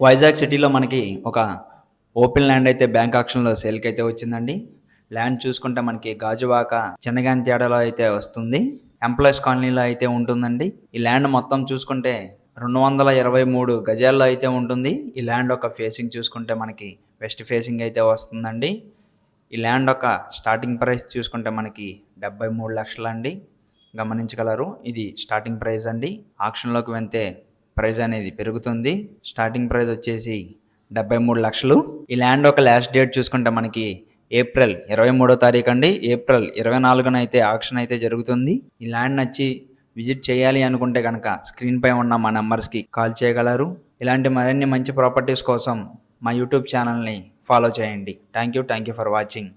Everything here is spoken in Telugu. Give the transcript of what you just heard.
వైజాగ్ సిటీలో మనకి ఒక ఓపెన్ ల్యాండ్ అయితే బ్యాంక్ ఆక్షన్లో సేల్కి అయితే వచ్చిందండి. ల్యాండ్ చూసుకుంటే మనకి గాజువాక చిన్నగాంత్యాడలో అయితే వస్తుంది. ఎంప్లాయీస్ కాలనీలో అయితే ఉంటుందండి. ఈ ల్యాండ్ మొత్తం చూసుకుంటే 223 గజాల్లో అయితే ఉంటుంది. ఈ ల్యాండ్ ఒక ఫేసింగ్ చూసుకుంటే మనకి వెస్ట్ ఫేసింగ్ అయితే వస్తుందండి. ఈ ల్యాండ్ ఒక స్టార్టింగ్ ప్రైస్ చూసుకుంటే మనకి 73 లక్షలు అండి. గమనించగలరు, ఇది స్టార్టింగ్ ప్రైస్ అండి. ఆక్షన్లోకి వెళ్తే ప్రైస్ అనేది పెరుగుతుంది. స్టార్టింగ్ ప్రైస్ వచ్చేసి 73 లక్షలు. ఈ ల్యాండ్ ఒక లాస్ట్ డేట్ చూసుకుంటే మనకి ఏప్రిల్ 23వ తారీఖు అండి. ఏప్రిల్ 24న అయితే ఆక్షన్ అయితే జరుగుతుంది. ఈ ల్యాండ్ నచ్చి విజిట్ చేయాలి అనుకుంటే కనుక స్క్రీన్ పై ఉన్న మా నెంబర్స్కి కాల్ చేయగలరు. ఇలాంటి మరిన్ని మంచి ప్రాపర్టీస్ కోసం మా యూట్యూబ్ ఛానల్ని ఫాలో చేయండి. Thank you for watching.